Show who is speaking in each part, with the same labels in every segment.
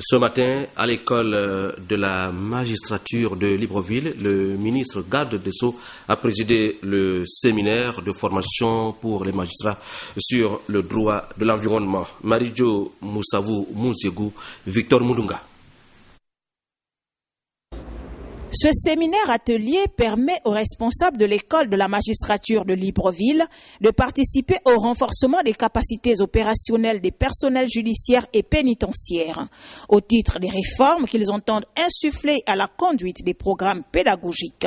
Speaker 1: Ce matin, à l'école de la magistrature de Libreville, le ministre garde des Sceaux a présidé le séminaire de formation pour les magistrats sur le droit de l'environnement. Marie-Jo Moussavou Mouzegou, Victor Moudunga.
Speaker 2: Ce séminaire atelier permet aux responsables de l'école de la magistrature de Libreville de participer au renforcement des capacités opérationnelles des personnels judiciaires et pénitentiaires, au titre des réformes qu'ils entendent insuffler à la conduite des programmes pédagogiques.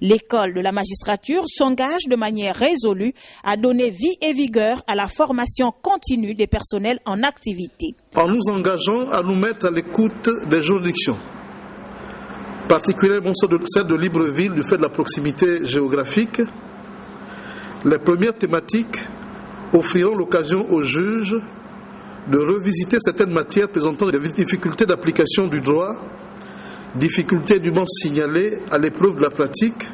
Speaker 2: L'école de la magistrature s'engage de manière résolue à donner vie et vigueur à la formation continue des personnels en activité.
Speaker 3: En nous engageant à nous mettre à l'écoute des juridictions, particulièrement celle de Libreville du fait de la proximité géographique, les premières thématiques offriront l'occasion aux juges de revisiter certaines matières présentant des difficultés d'application du droit, difficultés dûment signalées à l'épreuve de la pratique,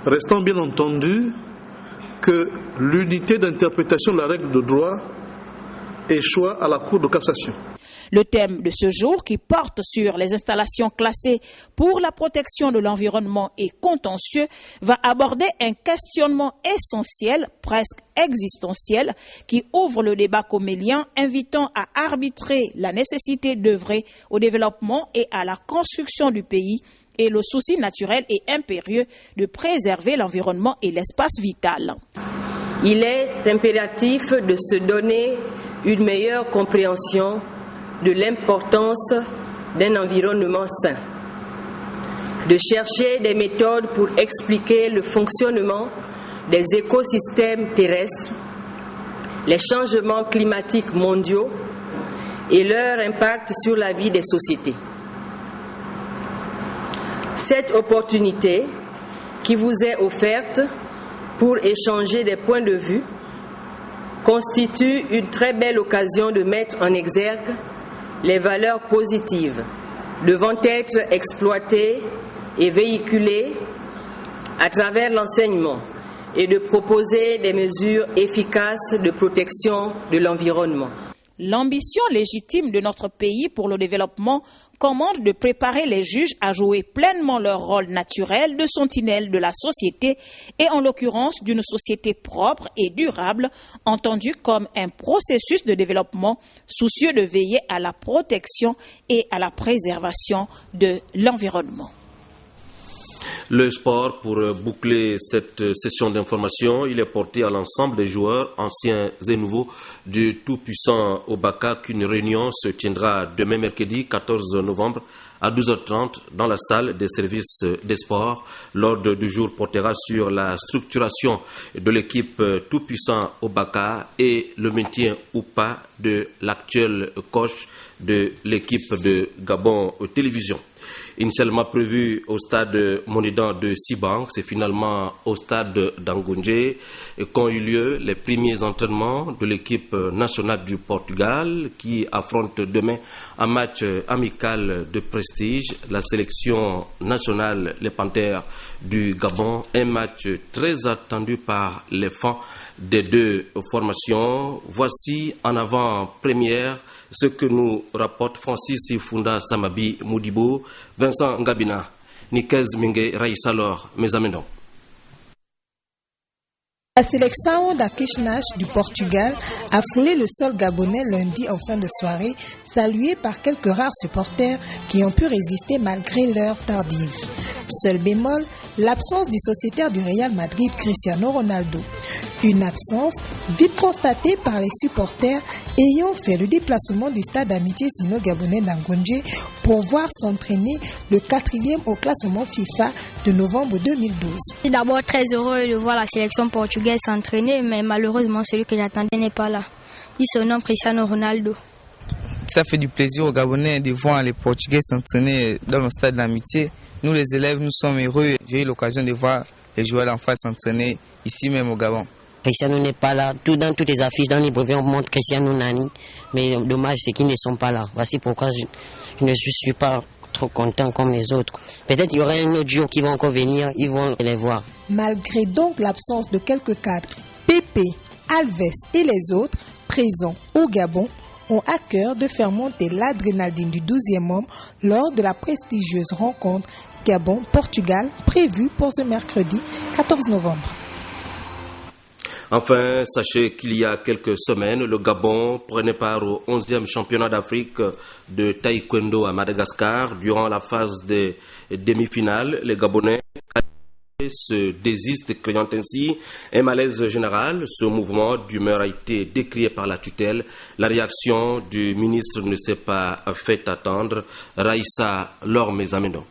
Speaker 3: restant bien entendu que l'unité d'interprétation de la règle de droit échoua à la Cour de cassation.
Speaker 2: Le thème de ce jour, qui porte sur les installations classées pour la protection de l'environnement et contentieux, va aborder un questionnement essentiel, presque existentiel, qui ouvre le débat comélien, invitant à arbitrer la nécessité d'œuvrer au développement et à la construction du pays et le souci naturel et impérieux de préserver l'environnement et l'espace vital.
Speaker 4: Il est impératif de se donner une meilleure compréhension de l'importance d'un environnement sain, de chercher des méthodes pour expliquer le fonctionnement des écosystèmes terrestres, les changements climatiques mondiaux et leur impact sur la vie des sociétés. Cette opportunité qui vous est offerte pour échanger des points de vue constitue une très belle occasion de mettre en exergue les valeurs positives devant être exploitées et véhiculées à travers l'enseignement et de proposer des mesures efficaces de protection de l'environnement.
Speaker 2: L'ambition légitime de notre pays pour le développement commande de préparer les juges à jouer pleinement leur rôle naturel de sentinelle de la société et en l'occurrence d'une société propre et durable, entendue comme un processus de développement soucieux de veiller à la protection et à la préservation de l'environnement.
Speaker 1: Le sport, pour boucler cette session d'information, il est porté à l'ensemble des joueurs, anciens et nouveaux, du tout-puissant Obaka, qu'une réunion se tiendra demain mercredi 14 novembre à 12h30 dans la salle des services des sports. L'ordre du jour portera sur la structuration de l'équipe tout-puissant Obaka et le maintien ou pas de l'actuel coach de l'équipe de Gabon Télévision. Initialement prévu au stade Monidan de Sibank, c'est finalement au stade d'Angonje qu'ont eu lieu les premiers entraînements de l'équipe nationale du Portugal qui affronte demain un match amical de prestige la sélection nationale, les Panthères du Gabon, un match très attendu par les fans des deux formations. Voici en avant-première ce que nous rapporte Francis Funda Samabi Moudibo, Vincent Ngabina, Nikez Mingue Raïsalor, mes amendons.
Speaker 5: La sélection d'Akishnash du Portugal a foulé le sol gabonais lundi en fin de soirée, salué par quelques rares supporters qui ont pu résister malgré l'heure tardive. Seul bémol, l'absence du sociétaire du Real Madrid, Cristiano Ronaldo. Une absence vite constatée par les supporters ayant fait le déplacement du stade d'amitié sino-gabonais d'Angonje pour voir s'entraîner le 4e au classement FIFA de novembre 2012.
Speaker 6: Je suis d'abord très heureux de voir la sélection portugaise s'entraîner, mais malheureusement celui que j'attendais n'est pas là. Il se nomme Cristiano Ronaldo.
Speaker 7: Ça fait du plaisir aux Gabonais de voir les Portugais s'entraîner dans le stade d'amitié. Nous les élèves, nous sommes heureux. J'ai eu l'occasion de voir les joueurs d'en face s'entraîner ici même au Gabon.
Speaker 8: Cristiano n'est pas là. Dans toutes les affiches, dans Libreville, on montre Cristiano Nani. Mais le dommage, c'est qu'ils ne sont pas là. Voici pourquoi je ne suis pas trop content comme les autres. Peut-être qu'il y aura un autre jour qui va encore venir, ils vont les voir.
Speaker 5: Malgré donc l'absence de quelques cadres, Pépé, Alves et les autres présents au Gabon ont à cœur de faire monter l'adrénaline du 12e homme lors de la prestigieuse rencontre Gabon-Portugal prévue pour ce mercredi 14 novembre.
Speaker 1: Enfin, sachez qu'il y a quelques semaines, le Gabon prenait part au 11e championnat d'Afrique de taekwondo à Madagascar. Durant la phase des demi-finales, les Gabonais se désistent, créant ainsi un malaise général. Ce mouvement d'humeur a été décrié par la tutelle. La réaction du ministre ne s'est pas fait attendre. Raïssa Lormezameno.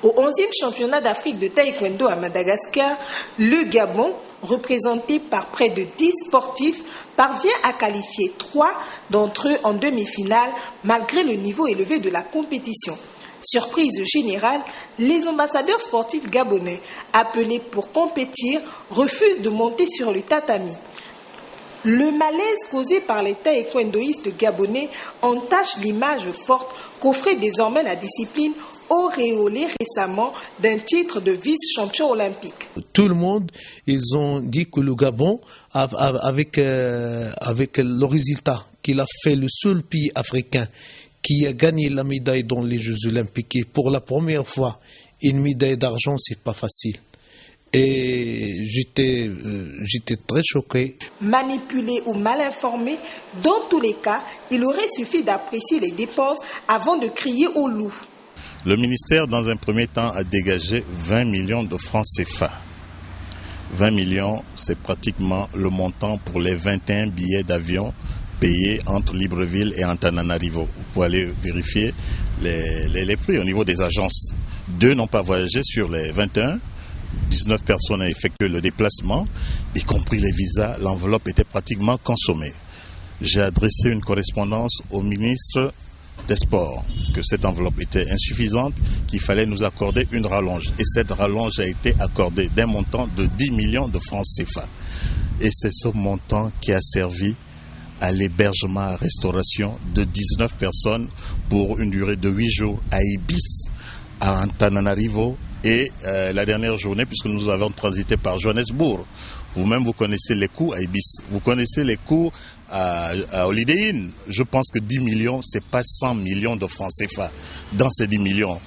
Speaker 9: Au 11e championnat d'Afrique de taekwondo à Madagascar, le Gabon, représenté par près de 10 sportifs, parvient à qualifier 3 d'entre eux en demi-finale malgré le niveau élevé de la compétition. Surprise générale, les ambassadeurs sportifs gabonais, appelés pour compétir, refusent de monter sur le tatami. Le malaise causé par les taekwondoïstes gabonais entache l'image forte qu'offrait désormais la discipline, auréolé récemment d'un titre de vice-champion olympique.
Speaker 10: Tout le monde, ils ont dit que le Gabon, avec le résultat qu'il a fait, le seul pays africain qui a gagné la médaille dans les Jeux olympiques, et pour la première fois, une médaille d'argent, c'est pas facile. Et j'étais très choqué.
Speaker 9: Manipulé ou mal informé, dans tous les cas, il aurait suffi d'apprécier les dépenses avant de crier au loup.
Speaker 11: Le ministère, dans un premier temps, a dégagé 20 millions de francs CFA. 20 millions, c'est pratiquement le montant pour les 21 billets d'avion payés entre Libreville et Antananarivo. Vous pouvez aller vérifier les prix au niveau des agences. 2 n'ont pas voyagé sur les 21. 19 personnes ont effectué le déplacement, y compris les visas. L'enveloppe était pratiquement consommée. J'ai adressé une correspondance au ministre des Sports, que cette enveloppe était insuffisante, qu'il fallait nous accorder une rallonge. Et cette rallonge a été accordée d'un montant de 10 millions de francs CFA. Et c'est ce montant qui a servi à l'hébergement, à restauration de 19 personnes pour une durée de 8 jours à Ibis, à Antananarivo et la dernière journée, puisque nous avons transité par Johannesburg. Vous-même, vous connaissez les coûts à Ibis, vous connaissez les coûts à Holiday Inn. Je pense que 10 millions, ce n'est pas 100 millions de francs CFA. Dans ces 10 millions,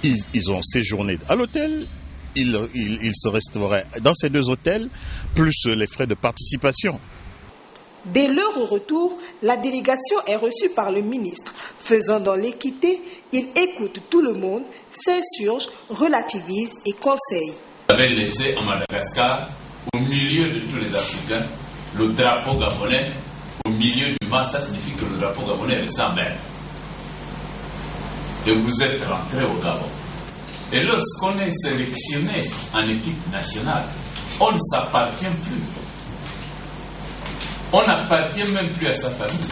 Speaker 11: ils ont séjourné à l'hôtel, ils se restauraient dans ces 2 hôtels, plus les frais de participation.
Speaker 9: Dès leur retour, la délégation est reçue par le ministre. Faisant dans l'équité, il écoute tout le monde, s'insurge, relativise et conseille.
Speaker 12: Vous avez laissé à Madagascar, au milieu de tous les Africains, le drapeau gabonais au milieu du mât. Ça signifie que le drapeau gabonais est sans mer. Et vous êtes rentré au Gabon. Et lorsqu'on est sélectionné en équipe nationale, on ne s'appartient plus. On n'appartient même plus à sa famille.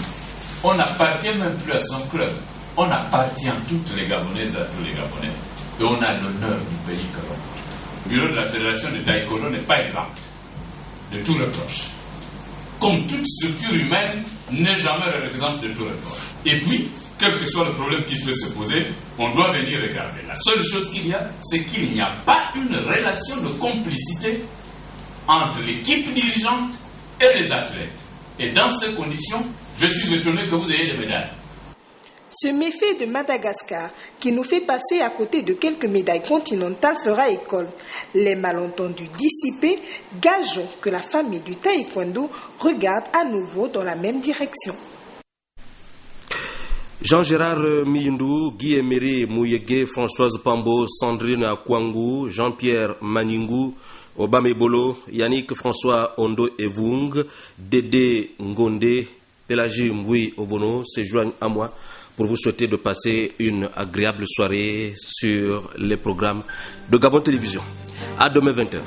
Speaker 12: On n'appartient même plus à son club. On appartient à toutes les Gabonaises, à tous les Gabonais. Et on a l'honneur du pays que l'on. Le bureau de la Fédération de taekwondo n'est pas exempt de tout reproche. Comme toute structure humaine n'est jamais exempte de tout reproche. Et puis, quel que soit le problème qui peut se poser, on doit venir regarder. La seule chose qu'il y a, c'est qu'il n'y a pas une relation de complicité entre l'équipe dirigeante et les athlètes. Et dans ces conditions, je suis étonné que vous ayez des médailles.
Speaker 9: Ce méfait de Madagascar, qui nous fait passer à côté de quelques médailles continentales, fera école. Les malentendus dissipés, gageons que la famille du taekwondo regarde à nouveau dans la même direction.
Speaker 1: Jean-Gérard Miyindou, Guy Emery Mouyege, Françoise Pambo, Sandrine Akwangou, Jean-Pierre Maningou, Obame Bolo, Yannick François Ondo Evung, Dédé Ngonde, Pélagie Mboui Obono se joignent à moi pour vous souhaiter de passer une agréable soirée sur les programmes de Gabon Télévision. À demain 20h.